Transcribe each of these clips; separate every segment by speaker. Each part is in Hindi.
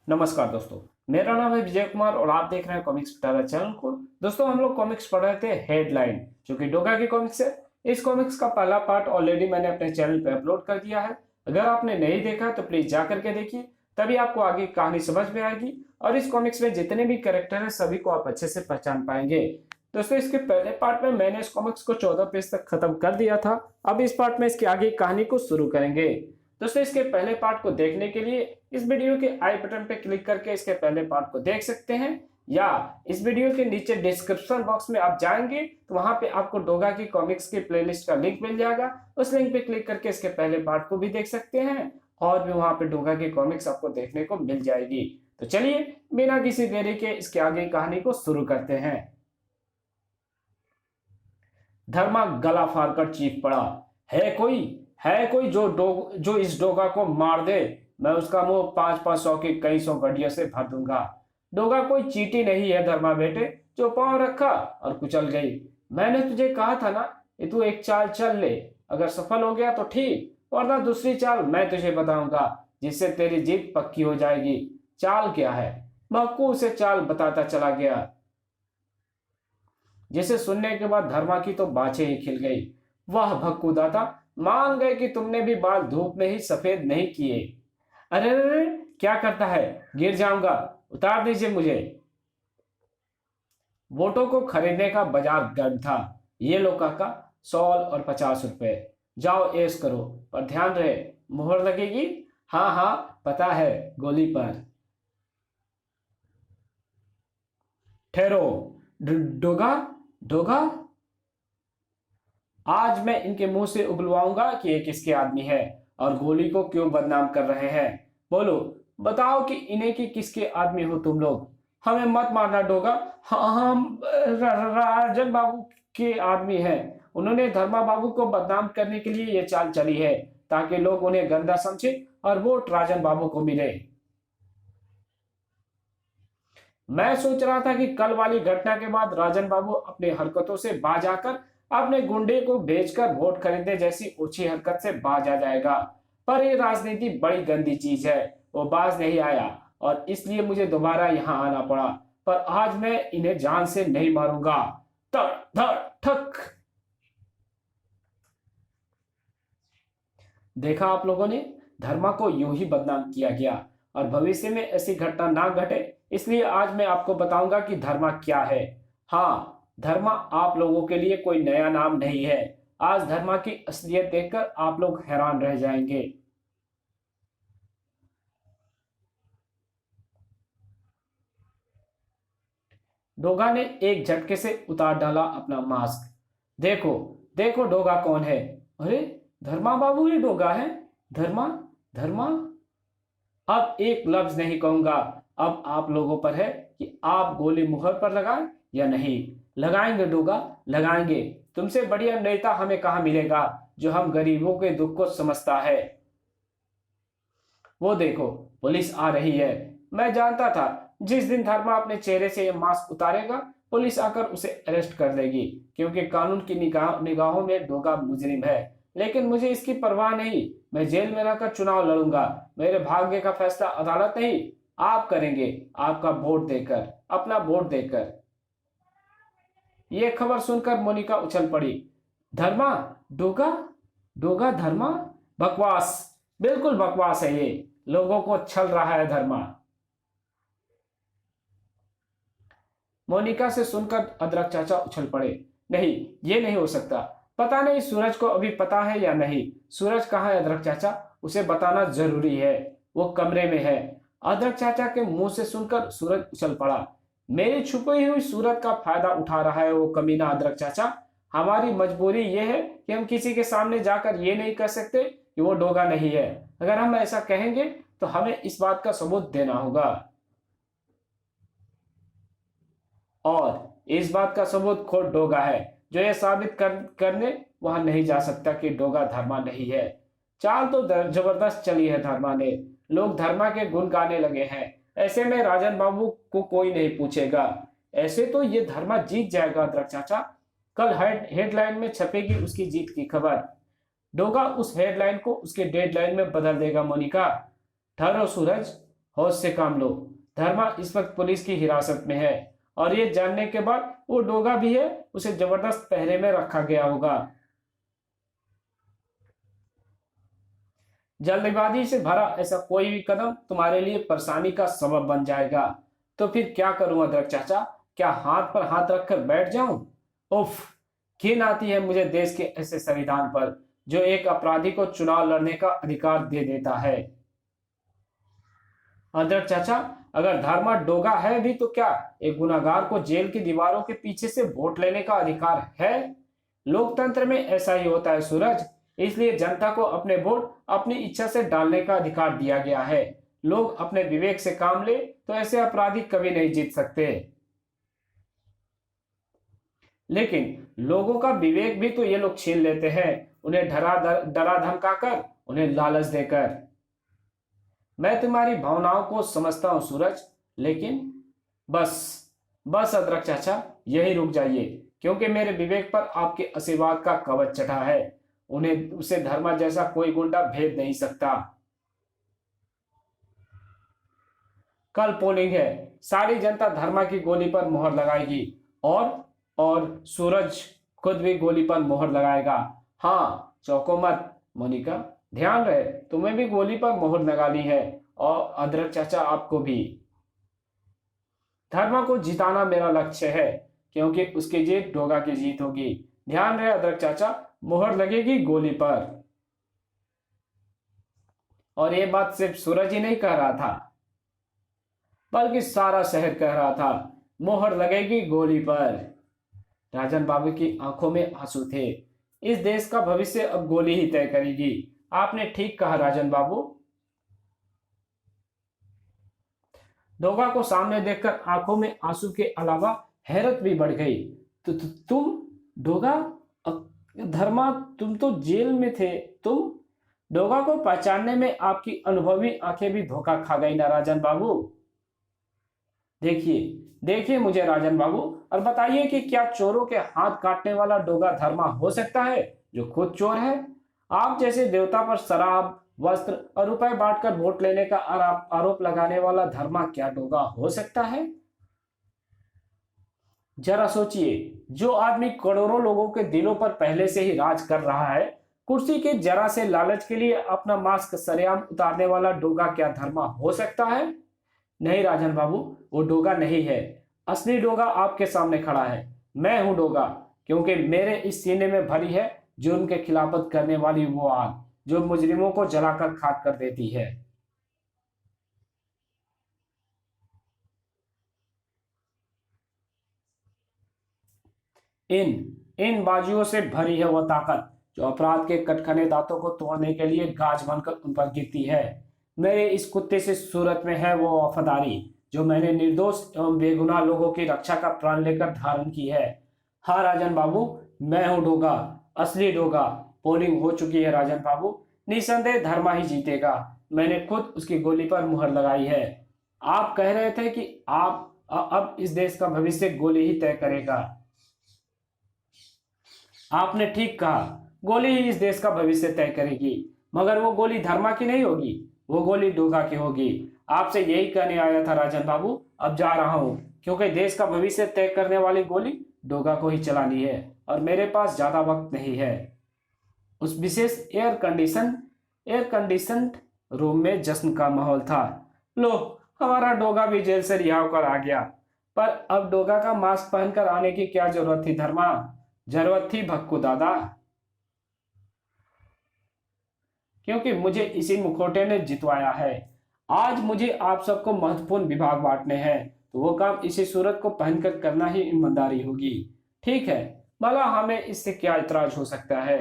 Speaker 1: नमस्कार दोस्तों, मेरा नाम है विजय कुमार और आप देख रहे हैं कॉमिक्स पिटारा चैनल को। दोस्तों, हम लोग कॉमिक्स पढ़ रहे थे हेडलाइन, जो कि डोगा की कॉमिक्स है। इस कॉमिक्स का पहला पार्ट ऑलरेडी मैंने अपने चैनल पे अपलोड कर दिया है। अगर आपने नहीं देखा तो प्लीज जा करके देखिए, तभी आपको आगे कहानी समझ में आएगी और इस कॉमिक्स में जितने भी कैरेक्टर हैं सभी को आप अच्छे से पहचान पाएंगे। दोस्तों, इसके पहले पार्ट में मैंने इस कॉमिक्स को 14 पेज तक खत्म कर दिया था। अब इस पार्ट में इसकी आगे कहानी को शुरू करेंगे। दोस्तों, इसके पहले पार्ट को देखने के लिए इस वीडियो के आई बटन पे क्लिक करके इसके पहले पार्ट को देख सकते हैं, या इस वीडियो के नीचे डिस्क्रिप्शन बॉक्स में आप जाएंगे तो वहां पे आपको डोगा की कॉमिक्स की प्लेलिस्ट का लिंक मिल जाएगा। उस लिंक पे क्लिक करके इसके पहले पार्ट को भी देख सकते हैं और भी वहां पे डोगा की कॉमिक्स आपको देखने को मिल जाएगी। तो चलिए बिना किसी देरी के इसके आगे कहानी को शुरू करते हैं। धर्मा गला फाड़कर चीख पड़ा, है कोई जो इस डोगा को मार दे। मैं उसका मुंह 500 की कई सौ गड्डियों से भर दूंगा। डोगा कोई चींटी नहीं है धर्मा बेटे, जो पांव रखा और कुचल गई। मैंने तुझे कहा था ना कि तू एक चाल चल ले, अगर सफल हो गया तो ठीक, वरना दूसरी चाल मैं तुझे बताऊंगा जिससे तेरी जीत पक्की हो जाएगी। चाल क्या है? मक्कू उसे चाल बताता चला गया, जिसे सुनने के बाद धर्मा की तो बाछें ही खिल गई। वाह भक्कू दाता, मान गए कि तुमने भी बाल धूप में ही सफेद नहीं किए। अरे अरे, क्या करता है, गिर जाऊंगा, उतार दीजिए मुझे। वोटों को खरीदने का बाजार गर्म था। ये लो काका, 100 और 50 रुपए, जाओ ऐश करो, पर ध्यान रहे मुहर लगेगी। हाँ हाँ पता है, गोली पर। ठहरो, डोगा डोगा, आज मैं इनके मुंह से उगलवाऊंगा कि ये किसके आदमी है और गोली को क्यों बदनाम कर रहे हैं। बोलो, बताओ कि इन्हें की किसके आदमी हो तुम लोग। हमें मत मारना डोगा, हम राजन बाबू के आदमी हैं। उन्होंने धर्मा बाबू को बदनाम करने के लिए ये चाल चली है, ताकि लोग उन्हें गंदा समझे और वोट राजन बाबू को मिले। मैं सोच रहा था कि कल वाली घटना के बाद राजन बाबू अपनी हरकतों से बाज आकर अपने गुंडे को भेजकर वोट खरीदने जैसी ओछी हरकत से बाज आ जाएगा। पर ये राजनीति बड़ी गंदी चीज है। वो बाज नहीं आया और इसलिए मुझे दोबारा यहाँ आना पड़ा। पर आज मैं इन्हें जान से नहीं मारूंगा। धड़ धड़ ठक। देखा आप लोगों ने, धर्मा को यूं ही बदनाम किया गया और भविष्य में ऐसी घटना ना घटे, इसलिए आज मैं आपको बताऊंगा कि धर्मा क्या है। हाँ, धर्मा आप लोगों के लिए कोई नया नाम नहीं है। आज धर्मा की असलियत देखकर आप लोग हैरान रह जाएंगे। डोगा ने एक झटके से उतार डाला अपना मास्क। देखो देखो डोगा कौन है। अरे, धर्मा बाबू ही डोगा है। धर्मा धर्मा, अब एक लफ्ज नहीं कहूंगा। अब आप लोगों पर है कि आप गोली मुहर पर लगाएं या नहीं। लगाएंगे डोगा, लगाएंगे। तुमसे बढ़िया नेता हमें कहां मिलेगा जो हम गरीबों के दुख को समझता है। वो देखो, पुलिस आ रही है। मैं जानता था जिस दिन धर्मा अपने चेहरे से यह मास्क उतारेगा, पुलिस आकर उसे अरेस्ट कर लेगी, क्योंकि कानून की निगाहों में डोगा मुजरिम है। लेकिन मुझे इसकी परवाह नहीं। मैं जेल में रहकर चुनाव लड़ूंगा। मेरे भाग्य का फैसला अदालत नहीं, आप करेंगे, आपका वोट देकर, अपना वोट देकर। यह खबर सुनकर मोनिका उछल पड़ी। धर्मा डोगा, डोगा धर्मा, बकवास, बिल्कुल बकवास है ये। लोगों को छल रहा है धर्मा। मोनिका से सुनकर अदरक चाचा उछल पड़े। नहीं, ये नहीं हो सकता। पता नहीं सूरज को अभी पता है या नहीं। सूरज कहाँ है अदरक चाचा? उसे बताना जरूरी है। वो कमरे में है। अदरक चाचा के मुंह से सुनकर सूरज उछल पड़ा। मेरी छुपी हुई सूरत का फायदा उठा रहा है वो कमीना अदरक चाचा। हमारी मजबूरी ये है कि हम किसी के सामने जाकर ये नहीं कह सकते कि वो डोगा नहीं है। अगर हम ऐसा कहेंगे तो हमें इस बात का सबूत देना होगा, और इस बात का सबूत खुद डोगा है, जो यह साबित करने वहां नहीं जा सकता कि डोगा धर्मा नहीं है। चाल तो जबरदस्त चली है धर्मा ने। लोग धर्मा के गुण गाने लगे हैं। ऐसे में राजन बाबू को कोई नहीं पूछेगा। ऐसे तो ये धर्मा जीत जाएगा अदरक चाचा। कल हेडलाइन में छपेगी उसकी जीत की खबर। डोगा उस हेडलाइन को उसके डेडलाइन में बदल देगा मोनिका। ठहरो सूरज, होश से काम लो। धर्मा इस वक्त पुलिस की हिरासत में है और ये जानने के बाद वो डोगा भी है, उसे जबरदस्त पहरे में रखा गया होगा। जल्दबाजी से भरा ऐसा कोई भी कदम तुम्हारे लिए परेशानी का सबब बन जाएगा। तो फिर क्या करूं अदरक चाचा, क्या हाथ पर हाथ रखकर बैठ जाऊं? उफ, घिन आती है मुझे देश के ऐसे संविधान पर जो एक अपराधी को चुनाव लड़ने का अधिकार दे देता है। अदरक चाचा, अगर धर्मा डोगा है भी तो क्या एक गुनाहगार को जेल की दीवारों के पीछे से वोट लेने का अधिकार है? लोकतंत्र में ऐसा ही होता है सूरज, इसलिए जनता को अपने वोट अपनी इच्छा से डालने का अधिकार दिया गया है। लोग अपने विवेक से काम ले तो ऐसे अपराधी कभी नहीं जीत सकते। लेकिन लोगों का विवेक भी तो ये लोग छीन लेते हैं, उन्हें डरा धमकाकर, उन्हें लालच देकर। मैं तुम्हारी भावनाओं को समझता हूं सूरज, लेकिन बस बस अदरक चाचा, यही रुक जाइए, क्योंकि मेरे विवेक पर आपके आशीर्वाद का कवच चढ़ा है। उन्हें उसे धर्मा जैसा कोई गुंडा भेद नहीं सकता। कल पोलिंग है, सारी जनता धर्मा की गोली पर मोहर लगाएगी और सूरज खुद भी गोली पर मोहर लगाएगा। हाँ, चौंको मत मोनिका, ध्यान रहे, तुम्हें भी गोली पर मोहर लगानी है और अदरक चाचा आपको भी। धर्मा को जिताना मेरा लक्ष्य है, क्योंकि उसकी जीत डोगा की जीत होगी। ध्यान रहे अदरक चाचा, मोहर लगेगी गोली पर। और ये बात सिर्फ सूरज ही नहीं कह रहा था, बल्कि सारा शहर कह रहा था, मोहर लगेगी गोली पर। राजन बाबू की आंखों में आंसू थे। इस देश का भविष्य अब गोली ही तय करेगी। आपने ठीक कहा राजन बाबू। डोगा को सामने देखकर आंखों में आंसू के अलावा हैरत भी बढ़ गई। तुम डोगा, धर्मा, तुम तो जेल में थे। तुम डोगा को पहचानने में आपकी अनुभवी आंखें भी धोखा खा गई ना राजन बाबू। देखिए देखिए मुझे राजन बाबू, और बताइए कि क्या चोरों के हाथ काटने वाला डोगा धर्मा हो सकता है, जो खुद चोर है? आप जैसे देवता पर शराब, वस्त्र और रुपए बांटकर वोट लेने का आरोप लगाने वाला धर्मा क्या डोगा हो सकता है? जरा सोचिए, जो आदमी करोड़ों लोगों के दिलों पर पहले से ही राज कर रहा है, कुर्सी के जरा से लालच के लिए अपना मास्क सरेआम उतारने वाला डोगा क्या धर्मा हो सकता है? नहीं राजन बाबू, वो डोगा नहीं है। असली डोगा आपके सामने खड़ा है। मैं हूं डोगा, क्योंकि मेरे इस सीने में भरी है जुर्म के खिलाफत करने वाली वो आग जो मुजरिमों को जलाकर खाक कर देती है। इन इन बाजुओं से भरी है वो ताकत जो अपराध के कटखने दांतों को तोड़ने के लिए गाज बनकर उन पर गिरती है। मेरे इस कुत्ते से सूरत में है वो वफादारी जो मैंने निर्दोष एवं बेगुनाह लोगों की रक्षा का प्राण लेकर धारण की है। हाँ राजन बाबू, मैं हूं डोगा, असली डोगा। पोलिंग हो चुकी है राजन बाबू, निसंदेह धर्मा ही जीतेगा। मैंने खुद उसकी गोली पर मुहर लगाई है। आप कह रहे थे कि अब इस देश का भविष्य गोली ही तय करेगा। आपने ठीक कहा, गोली ही इस देश का भविष्य तय करेगी, मगर वो गोली धर्मा की नहीं होगी, वो गोली डोगा की होगी। आपसे यही कहने आया था राजन बाबू, अब जा रहा हूं, क्योंकि देश का भविष्य तय करने वाली गोली डोगा को ही चलानी है और मेरे पास ज्यादा वक्त नहीं है। उस विशेष एयर कंडीशनड रूम में जश्न का माहौल था। लो, हमारा डोगा भी जेल से रिहा होकर आ गया। पर अब डोगा का मास्क पहनकर आने की क्या जरूरत थी धर्मा? जरूरत थी भक्कू दादा, क्योंकि मुझे इसी मुखौटे ने जितवाया है। आज मुझे आप सबको महत्वपूर्ण विभाग बांटने हैं, तो वो काम इसी सूरत को पहनकर करना ही ईमानदारी होगी। ठीक है, भला हमें इससे क्या इतराज हो सकता है?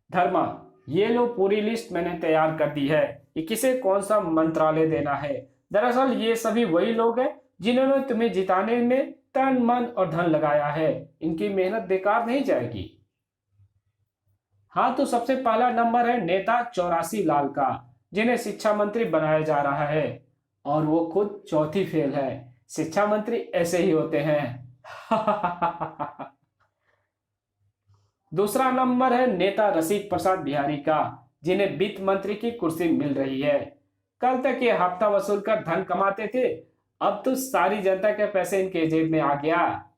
Speaker 1: धर्मा, ये लो पूरी लिस्ट मैंने तैयार कर दी है कि किसे कौन सा मंत्रालय देना है। दरअसल ये सभी वही लोग हैं जिन्होंने तुम्हें जिताने में तन मन और धन लगाया है। इनकी मेहनत बेकार नहीं जाएगी। हाँ, तो सबसे पहला नंबर है नेता 84 लाल का, जिन्हें शिक्षा मंत्री बनाया जा रहा है, और वो खुद चौथी फेल है। शिक्षा मंत्री ऐसे ही होते हैं। दूसरा नंबर है नेता रसिक प्रसाद बिहारी का, जिन्हें वित्त मंत्री की कुर्सी मिल रही है। कल तक ये हफ्ता वसूल कर धन कमाते थे, अब तो सारी जनता के पैसे इनके जेब में आ गया।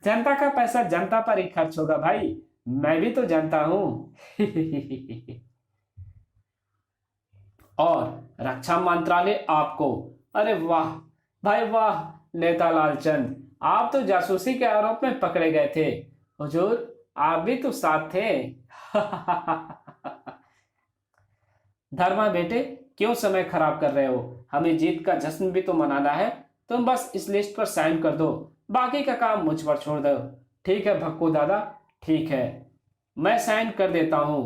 Speaker 1: जनता का पैसा जनता पर ही खर्च होगा भाई, मैं भी तो जनता हूं। और रक्षा मंत्रालय आपको, अरे वाह भाई वाह, नेता लालचंद आप तो जासूसी के आरोप में पकड़े गए थे। हुजूर आप भी तो साथ थे। धर्मा बेटे क्यों समय खराब कर रहे हो, हमें जीत का जश्न भी तो मनाना है। तुम बस इस लिस्ट पर साइन कर दो, बाकी का काम मुझ पर छोड़ दो। ठीक है भक्कू दादा, ठीक है, मैं साइन कर देता हूं,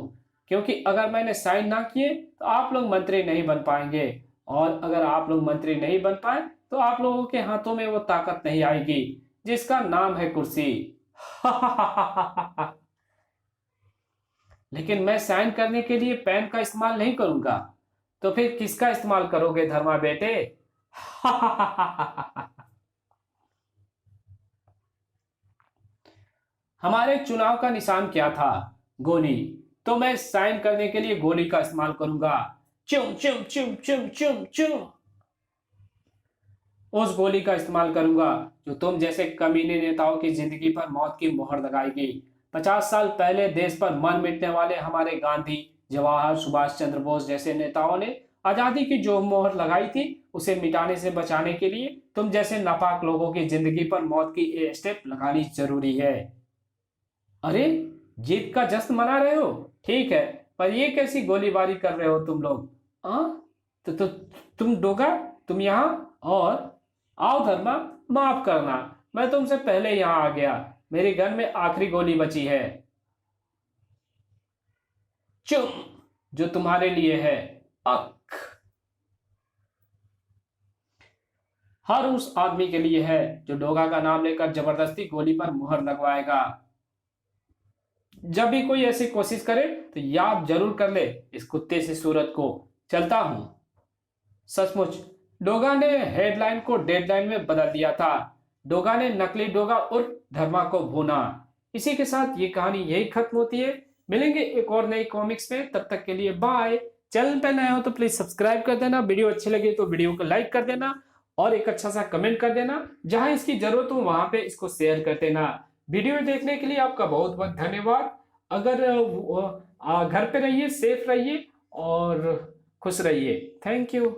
Speaker 1: क्योंकि अगर मैंने साइन ना किए तो आप लोग मंत्री नहीं बन पाएंगे, और अगर आप लोग मंत्री नहीं बन पाए तो आप लोगों के हाथों में वो ताकत नहीं आएगी जिसका नाम है कुर्सी। लेकिन मैं साइन करने के लिए पेन का इस्तेमाल नहीं करूंगा, तो फिर किसका इस्तेमाल करोगे धर्मा बेटे? हमारे चुनाव का निशान क्या था? गोली। तो मैं साइन करने के लिए गोली का इस्तेमाल करूंगा। चुम चुम चुम चुम चुम चुम, उस गोली का इस्तेमाल करूंगा जो तुम जैसे कमीने नेताओं की जिंदगी पर मौत की मोहर लगाएगी। 50 साल पहले देश पर मर मिटने वाले हमारे गांधी, जवाहर, सुभाष चंद्र बोस जैसे नेताओं ने आजादी की जो मोहर लगाई थी, उसे मिटाने से बचाने के लिए तुम जैसे नापाक लोगों की जिंदगी पर मौत की स्टेप लगानी जरूरी है। अरे जीत का जश्न मना रहे हो, ठीक है, पर ये कैसी गोलीबारी कर रहे हो तुम लोग? तो तुम डोगा, तुम यहाँ, और आओ धर्मा, माफ करना, मैं तुमसे पहले यहां आ गया, मेरे गन में आखिरी गोली बची है। चुम, जो तुम्हारे लिए है। अक, हर उस आदमी के लिए है जो डोगा का नाम लेकर जबरदस्ती गोली पर मुहर लगवाएगा। जब भी कोई ऐसी कोशिश करे तो याद जरूर कर ले इस कुत्ते से सूरत को। चलता हूं। सचमुच डोगा ने हेडलाइन को डेडलाइन में बदल दिया था। डोगा ने नकली डोगा उर्फ धर्मा को भूना। इसी के साथ ये कहानी यही खत्म होती है। मिलेंगे एक और नई कॉमिक्स में, तब तक के लिए बाय। चैनल पे नए हो तो प्लीज सब्सक्राइब कर देना, वीडियो अच्छी लगी तो वीडियो को लाइक कर देना, और एक अच्छा सा कमेंट कर देना, जहां इसकी जरूरत हो वहां पे इसको शेयर कर देना। वीडियो देखने के लिए आपका बहुत बहुत धन्यवाद। अगर घर पे रहिए, सेफ रहिए और खुश रहिए। Thank you.